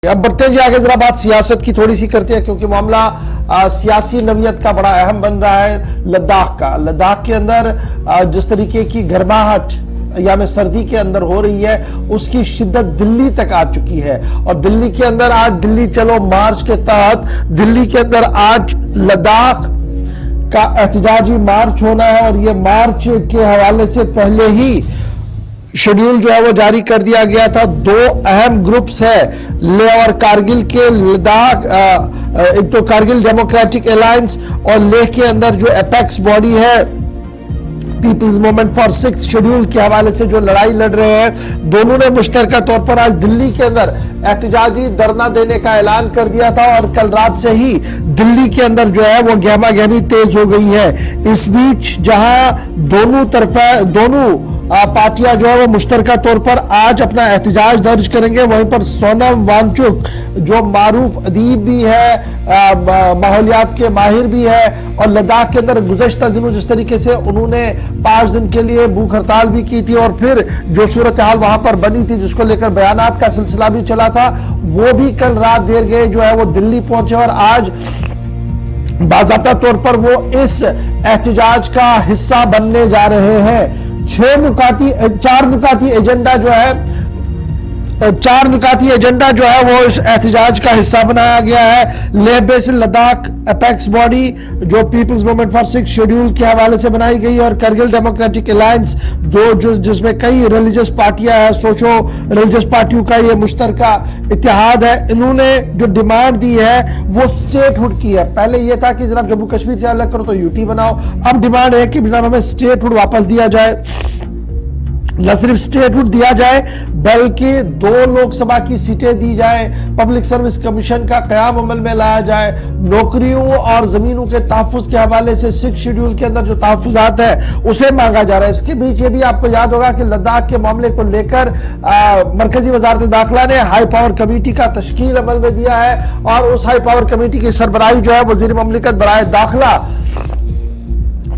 अब बढ़ते हैं जी आगे, जरा बात सियासत की थोड़ी सी करते हैं क्योंकि मामला सियासी नवियत का बड़ा अहम बन रहा है। लद्दाख का, लद्दाख के अंदर जिस तरीके की गर्माहट या में सर्दी के अंदर हो रही है उसकी शिद्दत दिल्ली तक आ चुकी है। और दिल्ली के अंदर आज दिल्ली चलो मार्च के तहत दिल्ली के अंदर आज लद्दाख का एहतजाजी मार्च होना है और ये मार्च के हवाले से पहले ही शेड्यूल जो है वो जारी कर दिया गया था। दो अहम ग्रुप्स है लेह और कारगिल के। लद्दाख एक तो कारगिल डेमोक्रेटिक अलायंस और लेह के अंदर जो एपेक्स बॉडी है peoples movement for six schedule के हवाले से जो लड़ाई लड़ रहे हैं, दोनों ने मुश्तरका तौर पर आज दिल्ली के अंदर एहतजाजी धरना देने का ऐलान कर दिया था और कल रात से ही दिल्ली के अंदर जो है वो गहमा गहमी तेज हो गई है। इस बीच जहां दोनों पार्टियां जो है वो मुश्तरका तौर पर आज अपना एहतजाज दर्ज करेंगे, वहीं पर सोनम वांगचुक जो मारूफ अदीब भी है, माहौलियात के माहिर भी है और लद्दाख के अंदर गुज़श्ता दिनों जिस तरीके से उन्होंने 5 दिन के लिए भूख हड़ताल भी की थी और फिर जो सूरत हाल वहां पर बनी थी जिसको लेकर बयानात का सिलसिला भी चला था, वो भी कल रात देर गए जो है वो दिल्ली पहुंचे और आज बाज़ाब्ता तौर पर वो इस एहतजाज का हिस्सा बनने जा रहे हैं। 4 नुकाती एजेंडा जो है वो इस एहतजाज का हिस्सा बनाया गया है। Leh base Ladakh apex body जो people's movement for six schedule के हवाले से बनाई गई और कारगिल डेमोक्रेटिक अलायंस जिसमें कई रिलीजियस पार्टियां हैं, सोचो रिलीजियस पार्टियों का ये मुश्तरका इत्तेहाद है। इन्होंने जो डिमांड दी है वो स्टेटहुड की है। पहले ये था कि जनाब जम्मू कश्मीर से अलग करो तो यूटी बनाओ, अब डिमांड है कि जनाब हमें स्टेटहुड वापस दिया जाए। न सिर्फ स्टेटहुड दिया जाए बल्कि 2 लोकसभा की सीटें दी जाए, पब्लिक सर्विस कमीशन का कयाम अमल में लाया जाए, नौकरियों और जमीनों के तहफ्फुज के हवाले से 6 शेड्यूल के अंदर जो तहफ्फुजात है उसे मांगा जा रहा है। इसके बीच ये भी आपको याद होगा कि लद्दाख के मामले को लेकर मरकजी वजारत दाखिला ने हाई पावर कमेटी का तश्कील अमल में दिया है और उस हाई पावर कमेटी की सरबराही जो है वजीर ममलिकत बराए दाखिला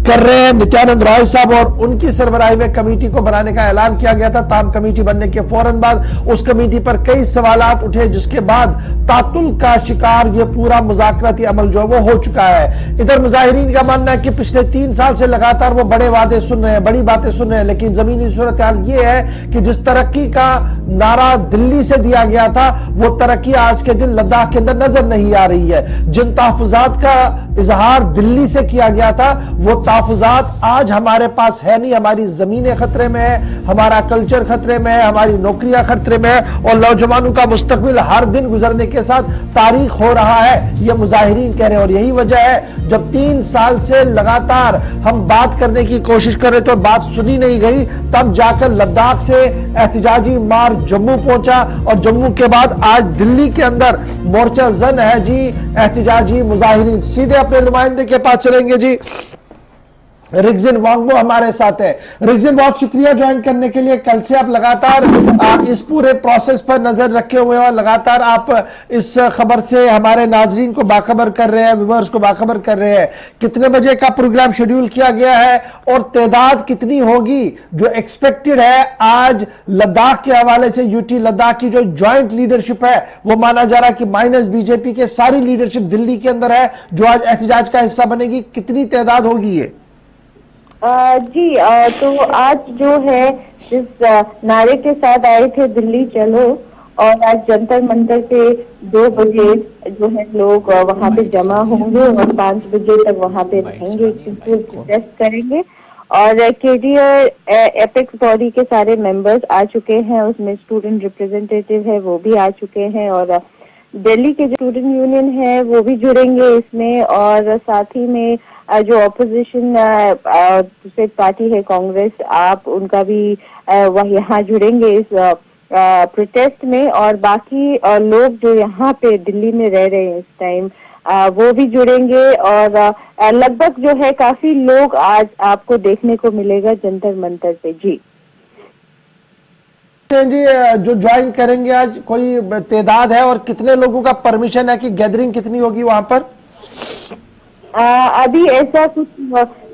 कर रहे हैं नित्यानंद रॉय साहब और उनकी सरबराही में कमेटी को बनाने का ऐलान किया गया था। ताम कमेटी बनने के फौरन बाद उस कमेटी पर कई सवालात उठे जिसके बाद तातुल का शिकार ये पूरा मुज़ाकराती अमल जो वो हो चुका है। इधर मुजाहिरीन का मानना है कि पिछले 3 साल से लगातार वो बड़े वादे सुन रहे हैं, बड़ी बातें सुन रहे हैं, लेकिन जमीनी सूरत हाल ये है कि जिस तरक्की का नारा दिल्ली से दिया गया था वो तरक्की आज के दिन लद्दाख के अंदर नजर नहीं आ रही है। जिन तहफुजात का इजहार दिल्ली से किया गया था वो तहफुजात आज हमारे पास है नहीं। हमारी जमीनें खतरे में है, हमारा कल्चर खतरे में है, हमारी नौकरियां खतरे में है और नौजवानों का मुस्तकबिल हर दिन गुजरने के साथ तारीख हो रहा है, ये मुजाहिरीन कह रहे हैं। और यही वजह है जब 3 साल से लगातार हम बात करने की कोशिश कर रहे तो बात सुनी नहीं गई, तब जाकर लद्दाख से एहतजाजी मार्च जम्मू पहुंचा और जम्मू के बाद आज दिल्ली के अंदर मोर्चा जन है जी, एहतजाजी मुजाहिरीन। सीधे अपने नुमाइंदे के पास चलेंगे जी। रिगजिन वांगबो हमारे साथ है। रिगजिन, बहुत शुक्रिया ज्वाइन करने के लिए। कल से आप लगातार इस पूरे प्रोसेस पर नजर रखे हुए और लगातार आप इस खबर से हमारे नाजरीन को बाखबर कर रहे हैं, व्यूअर्स को बाखबर कर रहे हैं। कितने बजे का प्रोग्राम शेड्यूल किया गया है और तादाद कितनी होगी जो एक्सपेक्टेड है? आज लद्दाख के हवाले से यूटी लद्दाख की जो ज्वाइंट लीडरशिप है वो माना जा रहा है कि माइनस बीजेपी के सारी लीडरशिप दिल्ली के अंदर है जो आज एहतजाज का हिस्सा बनेगी। कितनी तादाद होगी ये? जी तो आज जो है जिस नारे के साथ आए थे दिल्ली चलो, और आज जंतर मंतर पे 2 बजे जो है लोग वहाँ पे जमा होंगे और 5 बजे तक वहाँ पे रहेंगे, प्रोटेस्ट करेंगे। और केडीआर एपेक्स बॉडी के सारे मेंबर्स आ चुके हैं, उसमें स्टूडेंट रिप्रेजेंटेटिव है वो भी आ चुके हैं और दिल्ली के जो स्टूडेंट यूनियन है वो भी जुड़ेंगे इसमें। और साथ ही में जो ऑपोजिशन दूसरी पार्टी है कांग्रेस, आप उनका भी वह यहाँ जुड़ेंगे इस प्रोटेस्ट में। और बाकी लोग जो यहाँ पे दिल्ली में रह रहे हैं इस टाइम वो भी जुड़ेंगे और लगभग जो है काफी लोग आज आपको देखने को मिलेगा जंतर मंतर पे। जी जी, जो ज्वाइन करेंगे आज कोई तादाद है और कितने लोगों का परमिशन है कि गैदरिंग कितनी होगी वहां पर? अभी ऐसा कुछ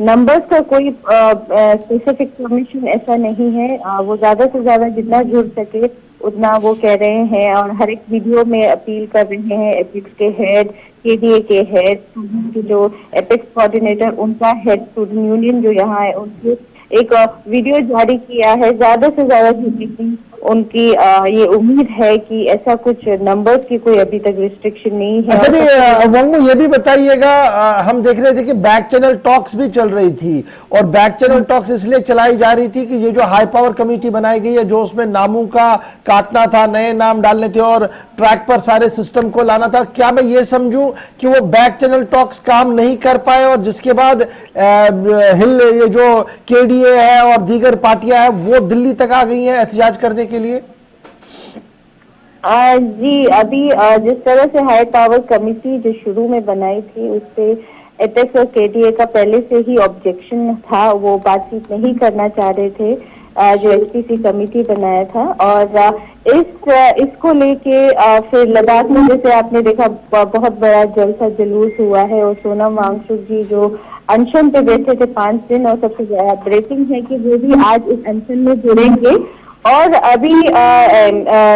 नंबर्स का कोई स्पेसिफिक परमिशन ऐसा नहीं है। वो ज्यादा से ज्यादा जितना जुड़ सके उतना वो कह रहे हैं और हर एक वीडियो में अपील कर रहे हैं एपिक्स के हेड, केडीए के हेड, स्टूडेंट जो एपिक्स कोऑर्डिनेटर उनका हेड, स्टूडेंट यूनियन जो यहाँ है उनके एक वीडियो जारी किया है। ज्यादा से ज्यादा जीपीसी उनकी ये उम्मीद है कि ऐसा कुछ नंबर्स की कोई अभी तक रिस्ट्रिक्शन नहीं है। अच्छा जी वंगू, ये भी बताइएगा, हम देख रहे थे कि बैक चैनल टॉक्स भी चल रही थी और बैक चैनल टॉक्स इसलिए चलाई जा रही थी कि ये जो हाई पावर कमेटी बनाई गई है, जो उसमें नामों का काटना था, नए नाम डालने थे और ट्रैक पर सारे सिस्टम को लाना था, क्या मैं ये समझूं कि वो बैक चैनल टॉक्स काम नहीं कर पाए और जिसके बाद हिल ये जो केडीए है और दीगर पार्टियां हैं वो दिल्ली तक आ गई हैं एहतजाज करने के लिए? जी, अभी जिस तरह से हाई पावर कमेटी जो शुरू में बनाई थी उससे एपेक्स और केडीए का पहले से ही ऑब्जेक्शन था, वो बातचीत नहीं करना चाह रहे थे जो एचपीसी कमेटी बनाया था। और इसको लेके फिर लद्दाख में जैसे आपने देखा बहुत बड़ा जलसा जुलूस हुआ है और सोनम वांगचुक जी जो अनशन पे बैठे थे 5 दिन और सबसे ज्यादा ब्रेकिंग है कि वो भी आज इस अनशन में जुड़ेंगे। और अभी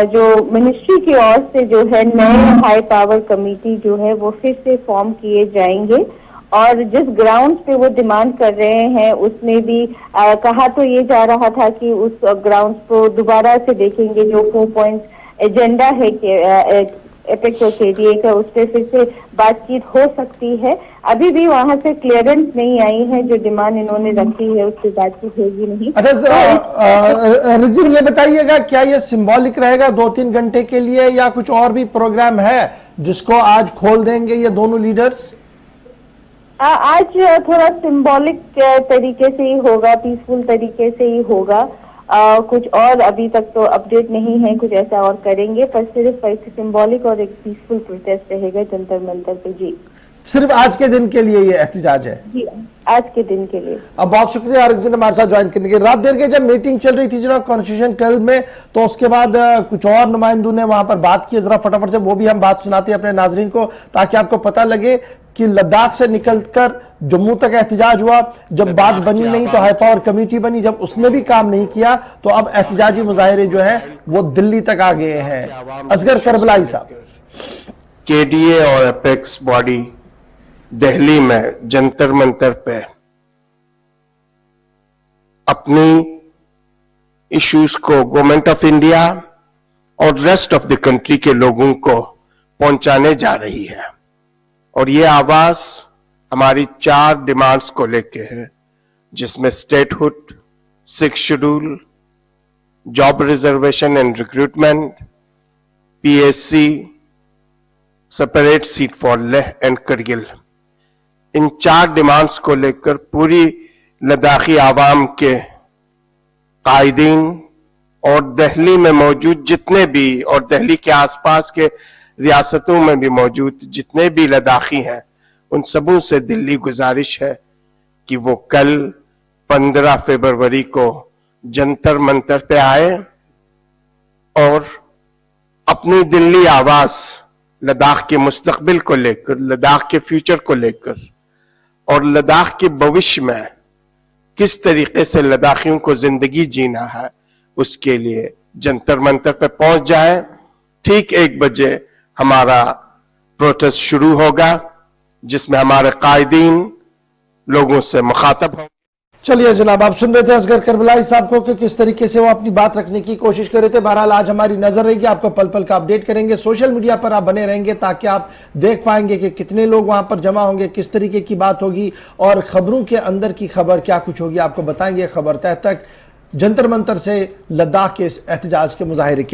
जो मिनिस्ट्री की ओर से जो है नए हाई पावर कमेटी जो है वो फिर से फॉर्म किए जाएंगे और जिस ग्राउंड पे वो डिमांड कर रहे हैं उसमें भी कहा तो ये जा रहा था कि उस ग्राउंड को दोबारा से देखेंगे, जो 4 पॉइंट एजेंडा है कि एपेक्स और केडीए का उस पर फिर से बातचीत हो सकती है। अभी भी वहां से क्लियरेंस नहीं आई है, जो डिमांड इन्होंने रखी है उससे बातचीत होगी नहीं। अच्छा रिग्जिन, ये बताइएगा क्या ये सिंबॉलिक रहेगा 2-3 घंटे के लिए या कुछ और भी प्रोग्राम है जिसको आज खोल देंगे ये दोनों लीडर्स? आज थोड़ा सिंबॉलिक तरीके से ही होगा, पीसफुल तरीके से ही होगा। कुछ और अभी तक तो अपडेट नहीं है कुछ ऐसा और करेंगे, पर सिर्फ एक सिंबॉलिक और एक पीसफुल प्रोटेस्ट रहेगा जंतर मंतर पे। जी, सिर्फ आज के दिन के लिए ये एहतजाज है? जी, आज के दिन के लिए। अब बहुत शुक्रिया रिग्जिन हमारे साथ ज्वाइन करने के। रात देर के जब मीटिंग चल रही थी जनाब कॉन्स्टिट्यूशन क्लब में, तो उसके बाद कुछ और नुमाइंदों ने वहां पर बात की, जरा फटाफट से वो भी हम बात सुनाते हैं अपने नाजरीन को ताकि आपको पता लगे कि लद्दाख से निकलकर जम्मू तक एहतजाज हुआ। जब बात बनी नहीं तो हाई पावर कमेटी बनी, जब उसने भी काम नहीं किया तो अब एहतजाजी मुजाहिरे जो है वो दिल्ली तक आ गए हैं। असगर करबलाई साहब, केडीए और एपेक्स बॉडी दिल्ली में जंतर मंतर पे अपनी इश्यूज को गवर्नमेंट ऑफ इंडिया और रेस्ट ऑफ द कंट्री के लोगों को पहुंचाने जा रही है और ये आवाज हमारी 4 डिमांड्स को लेके है, जिसमें statehood, 6th schedule, job reservation and recruitment, PSC, separate seat for Leh and Kargil. In 4 demands को लेकर पूरी लद्दाखी आवाम के कायदीन और दिल्ली में मौजूद जितने भी और दिल्ली के आसपास के रियासतों में भी मौजूद जितने भी लद्दाखी हैं, उन सबों से दिल्ली गुजारिश है कि वो कल 15 फरवरी को जंतर मंतर पे आए और अपनी दिल्ली आवाज लद्दाख के मुस्तकबिल को लेकर, लद्दाख के फ्यूचर को लेकर और लद्दाख के भविष्य में किस तरीके से लद्दाखियों को जिंदगी जीना है उसके लिए जंतर मंतर पे पहुंच जाए। ठीक 1 बजे हमारा प्रोटेस्ट शुरू होगा जिसमें हमारे कायदीन लोगों से मुखातब होंगे। चलिए जनाब, आप सुन रहे थे असगर करबलाई साहब को कि किस तरीके से वो अपनी बात रखने की कोशिश कर रहे थे। बहरहाल आज हमारी नजर रहेगी, आपको पल पल का अपडेट करेंगे, सोशल मीडिया पर आप बने रहेंगे ताकि आप देख पाएंगे कि कितने लोग वहां पर जमा होंगे, किस तरीके की बात होगी और खबरों के अंदर की खबर क्या कुछ होगी आपको बताएंगे। खबर तय तक जंतर मंतर से लद्दाख के इस एहतजाज के मुजाहिरे की।